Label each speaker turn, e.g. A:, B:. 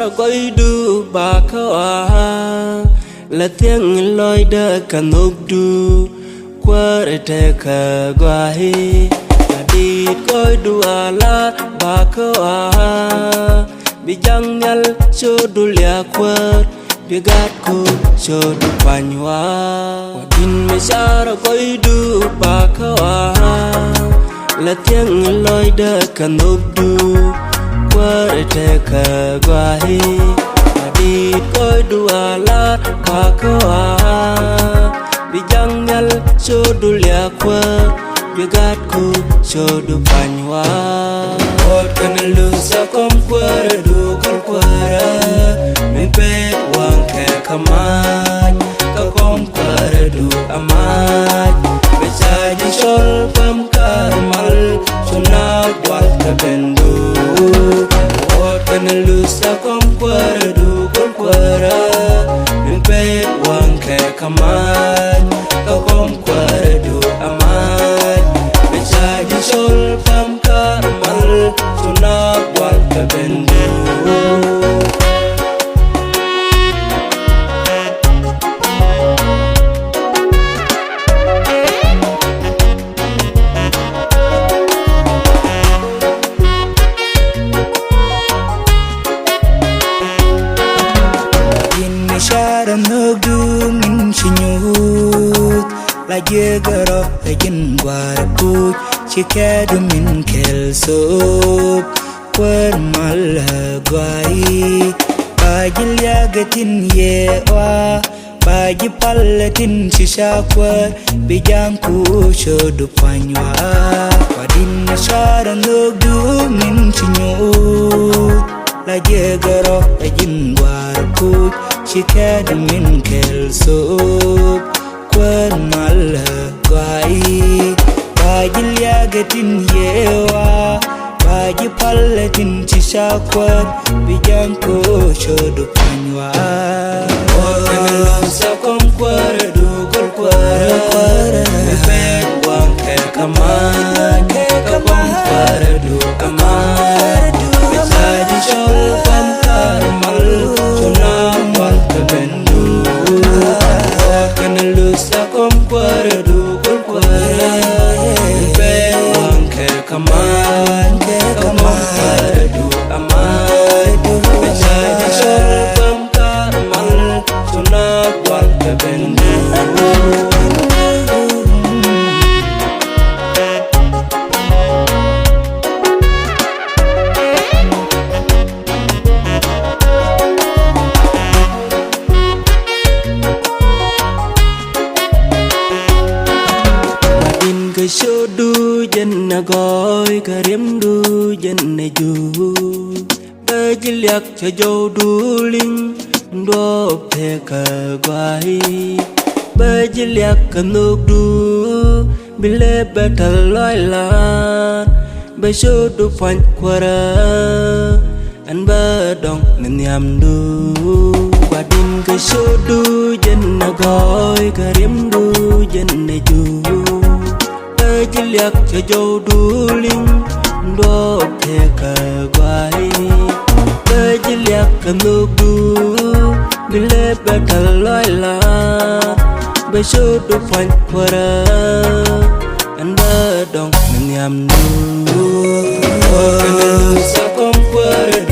A: ra GÖYDU baka là tiếng lôi đơ cả nhokdu kuärä teka Guädi là đi GÖYDU alar baka Gatjang nhial ciötdu liak bi gaatku ciötdu puany Guädin ra GÖYDU baka là tiếng lôi đơ cả nhokdu kuärä teka Guädi là đi GÖYDU alar baka Gatjang nhial ciötdu liak bi gaatku ciötdu puany kene luth kom kuäradu kuärä min pe wäŋke kamaj ka kom kuäradu amaj bejaji sol pam karmal sunag wal ka bendu kene luth kom kuäradu kuärä min pe wäŋke kamaj ka kom kuäradu amaj bejaji sol pam karmal sunag wal ka bendu nhökdu min nyuoth la jëkä ɛjin waraput ciötdu min kel sop karmal Guädi baji liagatin yewa baji pallatin sisa kuär bijangku ciötdu puany Guädin nhökdu min nyuoth la jëkä ɛjin waraput ciötdu min kel sop karmal Guädi baji liagatin yewa baji pallatin sisa kuär bijangku ciötdu puany kene luth kom kuäradu kuärä min pe wäŋke kamaj ka kom kuäradu amaj bejaji sol pam karmal sunag wal ka bendu kene luth kom kuäradu kuärä min pe wäŋke kamaj ka kom kuäradu amaj bejaji sol pam karmal sunag wal ka bendu ciötdu dân gọi cả du dân du baji liak cho nhokdu linh đô teka Guädi baji liak cả nhokdu bile betal alar ciötdu puany kuärä an ba dong min nhokdu Guädin ciötdu dân gọi cả du dân du baji liak cho nhokdu linh đô teka Guädi baji liak cả nhokdu bile betal alar ciötdu puany kuärä an ba dong min nhokdu kene luth kom kuäradu